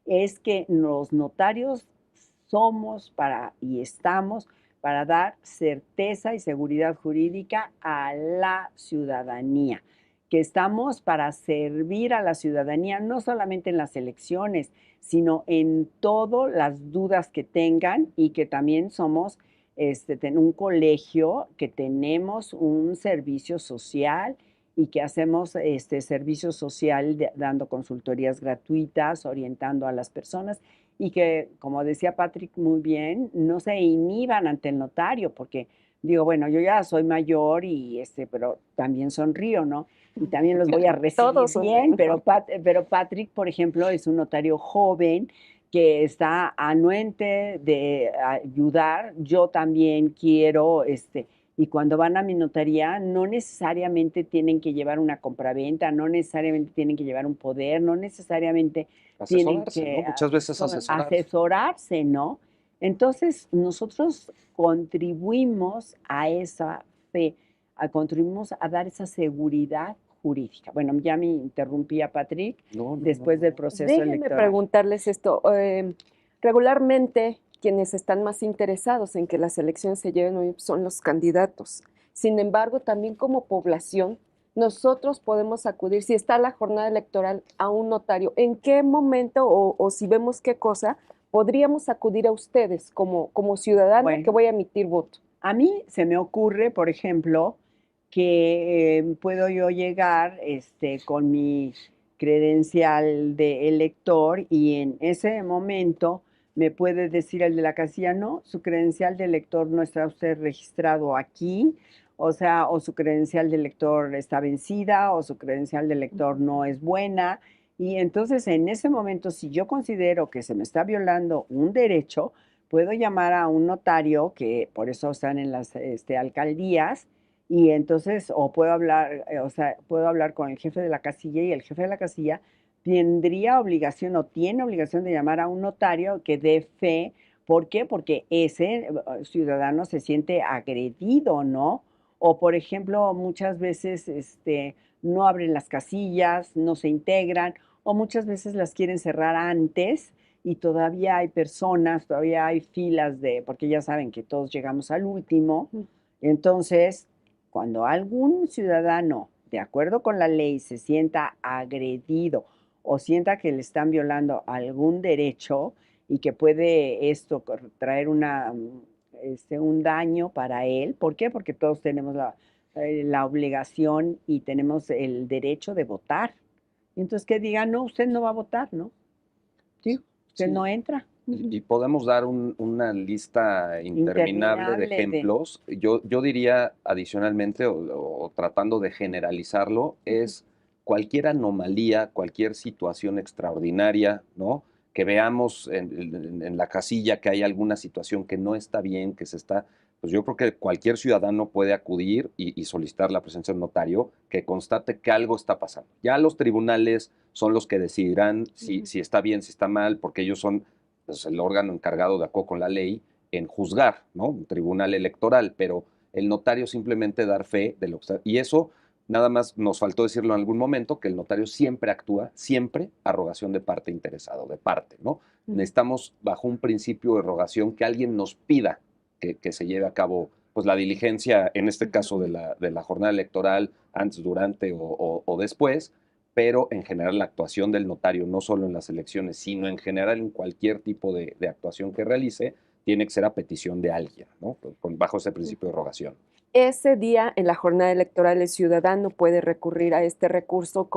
es que los notarios somos y estamos para dar certeza y seguridad jurídica a la ciudadanía, que estamos para servir a la ciudadanía, no solamente en las elecciones, sino en todas las dudas que tengan, y que también somos un colegio que tenemos un servicio social y que hacemos servicio social dando consultorías gratuitas, orientando a las personas y que, como decía Patrick muy bien, no se inhiban ante el notario, porque digo, bueno, yo ya soy mayor y pero también sonrío, ¿no? Y también los voy a recibir Todos bien, pero Patrick, por ejemplo, es un notario joven que está anuente de ayudar, yo también quiero, y cuando van a mi notaría, no necesariamente tienen que llevar una compraventa, no necesariamente tienen que llevar un poder, no necesariamente tienen Asesorarse, que ¿no? Muchas veces asesorarse. asesorarse, ¿no? Entonces, nosotros contribuimos a esa fe, contribuimos a dar esa seguridad jurídica. Bueno, ya me interrumpía Patrick No, no, no, después del no. proceso Déjenme electoral. preguntarles esto. Regularmente, quienes están más interesados en que las elecciones se lleven hoy son los candidatos. Sin embargo, también como población, nosotros podemos acudir, si está la jornada electoral, a un notario. ¿En qué momento o si vemos qué cosa podríamos acudir a ustedes como ciudadana que Bueno, voy a emitir voto? a mí se me ocurre, por ejemplo, que puedo yo llegar con mi credencial de elector y en ese momento me puede decir el de la casilla, no, su credencial de elector no está usted registrado aquí, o sea, o su credencial de elector está vencida, o su credencial de elector no es buena. Y entonces en ese momento, si yo considero que se me está violando un derecho, puedo llamar a un notario, que por eso están en las alcaldías, y entonces, o puedo hablar, o sea, puedo hablar con el jefe de la casilla y el jefe de la casilla tendría obligación o tiene obligación de llamar a un notario que dé fe. ¿Por qué? Porque ese ciudadano se siente agredido, ¿no? O, por ejemplo, muchas veces no abren las casillas, no se integran, o muchas veces las quieren cerrar antes y todavía hay personas, todavía hay filas porque ya saben que todos llegamos al último. Entonces, cuando algún ciudadano, de acuerdo con la ley, se sienta agredido o sienta que le están violando algún derecho y que puede esto traer un daño para él, ¿por qué? Porque todos tenemos la obligación y tenemos el derecho de votar. Entonces, que diga, no, usted no va a votar, ¿no? Sí, usted Sí. no entra. Y podemos dar una lista interminable de Interminable de... ejemplos. Yo diría adicionalmente, o tratando de generalizarlo, es cualquier anomalía, cualquier situación extraordinaria, ¿no? Que veamos en la casilla que hay alguna situación que no está bien, que se está, pues yo creo que cualquier ciudadano puede acudir y solicitar la presencia del notario que constate que algo está pasando. Ya los tribunales son los que decidirán si está bien, si está mal, porque ellos son pues, el órgano encargado, de acuerdo con la ley, en juzgar, ¿no? Un tribunal electoral, pero el notario simplemente dar fe de lo que está. Y eso, nada más nos faltó decirlo en algún momento, que el notario siempre actúa, siempre a rogación de parte interesado, de parte, ¿no? Necesitamos, bajo un principio de rogación, que alguien nos pida que se lleve a cabo pues la diligencia, en este caso de la jornada electoral, antes, durante o después, pero en general la actuación del notario, no solo en las elecciones, sino en general en cualquier tipo de actuación que realice, tiene que ser a petición de alguien, ¿no? Bajo ese principio de rogación. Ese día, en la jornada electoral, el ciudadano puede recurrir a este recurso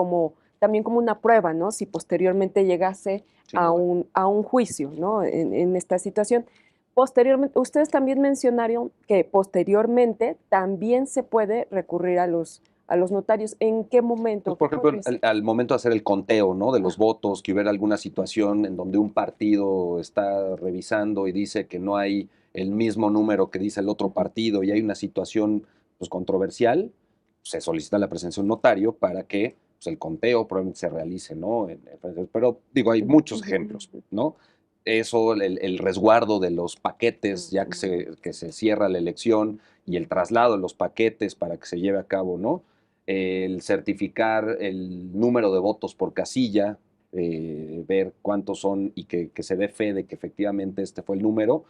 también como una prueba, ¿no? Si posteriormente llegase a un juicio, ¿no? En esta situación. Posteriormente, ustedes también mencionaron que posteriormente también se puede recurrir a los notarios. ¿En qué momento? Pues, por ejemplo, al momento de hacer el conteo, ¿no? De los votos, que hubiera alguna situación en donde un partido está revisando y dice que no hay el mismo número que dice el otro partido y hay una situación pues, controversial, se solicita la presencia de un notario para que pues, el conteo probablemente se realice, ¿no? Pero digo, hay muchos ejemplos, ¿no? Eso, el resguardo de los paquetes, ya que se cierra la elección, y el traslado de los paquetes para que se lleve a cabo, ¿no? El certificar el número de votos por casilla, ver cuántos son y que se dé fe de que efectivamente este fue el número,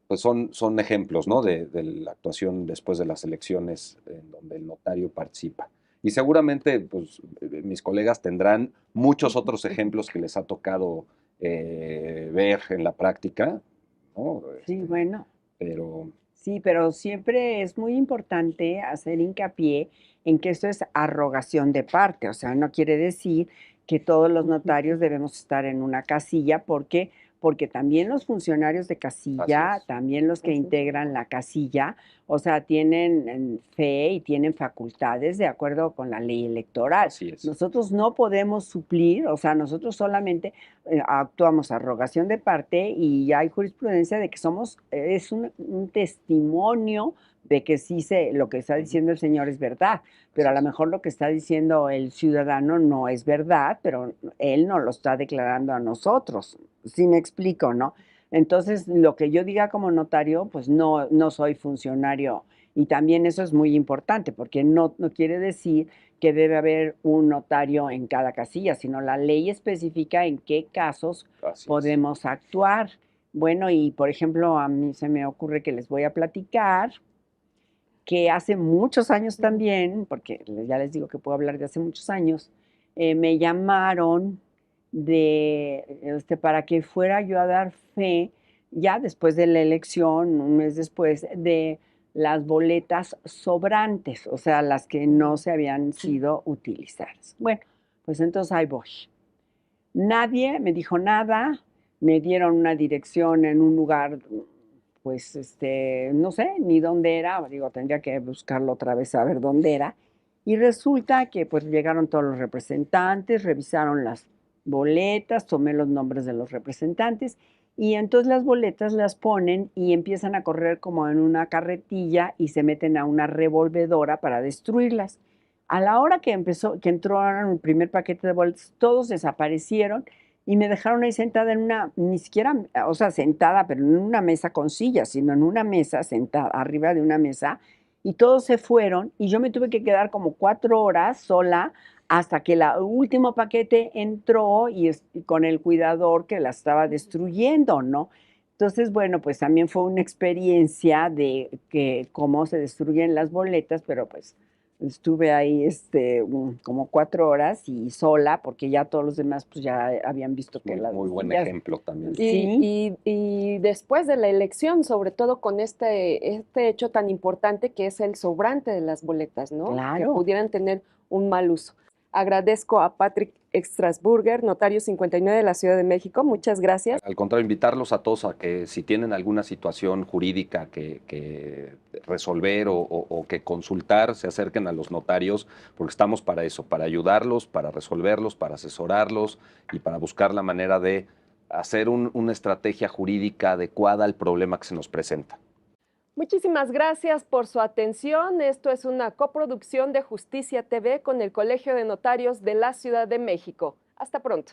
pues son ejemplos, ¿no? De la actuación después de las elecciones en donde el notario participa. Y seguramente pues, mis colegas tendrán muchos otros ejemplos que les ha tocado ver en la práctica, ¿no? Sí, bueno. Pero Sí, pero siempre es muy importante hacer hincapié en que esto es arrogación de parte, o sea, no quiere decir que todos los notarios debemos estar en una casilla porque porque también los funcionarios de casilla, Así es. también los que Así es. integran la casilla, o sea, tienen fe y tienen facultades de acuerdo con la ley electoral. Así es. Nosotros no podemos suplir, o sea, nosotros solamente actuamos a rogación de parte y hay jurisprudencia de que somos, es un testimonio de que sí lo que está diciendo el señor es verdad, pero a lo mejor lo que está diciendo el ciudadano no es verdad, pero él no lo está declarando a nosotros. ¿Sí me explico, no? Entonces, lo que yo diga como notario, pues no soy funcionario. Y también eso es muy importante, porque no quiere decir que debe haber un notario en cada casilla, sino la ley especifica en qué casos Así es. podemos actuar. Bueno, y por ejemplo, a mí se me ocurre que les voy a platicar que hace muchos años también, porque ya les digo que puedo hablar de hace muchos años, me llamaron para que fuera yo a dar fe, ya después de la elección, un mes después, de las boletas sobrantes, o sea, las que no se habían sido utilizadas. Bueno, pues entonces ahí voy. Nadie me dijo nada, me dieron una dirección en un lugar, pues, no sé ni dónde era, digo, tendría que buscarlo otra vez a ver dónde era. Y resulta que pues llegaron todos los representantes, revisaron las boletas, tomé los nombres de los representantes y entonces las boletas las ponen y empiezan a correr como en una carretilla y se meten a una revolvedora para destruirlas. A la hora que entró el primer paquete de boletas, todos desaparecieron y me dejaron ahí sentada en una, ni siquiera, o sea, sentada, pero no en una mesa con sillas, sino en una mesa, sentada arriba de una mesa, y todos se fueron y yo me tuve que quedar como 4 horas sola hasta que el último paquete entró y con el cuidador que la estaba destruyendo, ¿no? Entonces, bueno, pues también fue una experiencia de que cómo se destruyen las boletas, pero pues estuve ahí como 4 horas y sola, porque ya todos los demás pues ya habían visto que Muy buen sillas. ejemplo también. Sí. Y después de la elección, sobre todo con este hecho tan importante que es el sobrante de las boletas, ¿no? Que Claro. pudieran tener un mal uso. Agradezco a Patrick Strasburger, notario 59 de la Ciudad de México. Muchas gracias. Al contrario, invitarlos a todos a que si tienen alguna situación jurídica que resolver o que consultar, se acerquen a los notarios, porque estamos para eso, para ayudarlos, para resolverlos, para asesorarlos y para buscar la manera de hacer una estrategia jurídica adecuada al problema que se nos presenta. Muchísimas gracias por su atención. Esto es una coproducción de Justicia TV con el Colegio de Notarios de la Ciudad de México. Hasta pronto.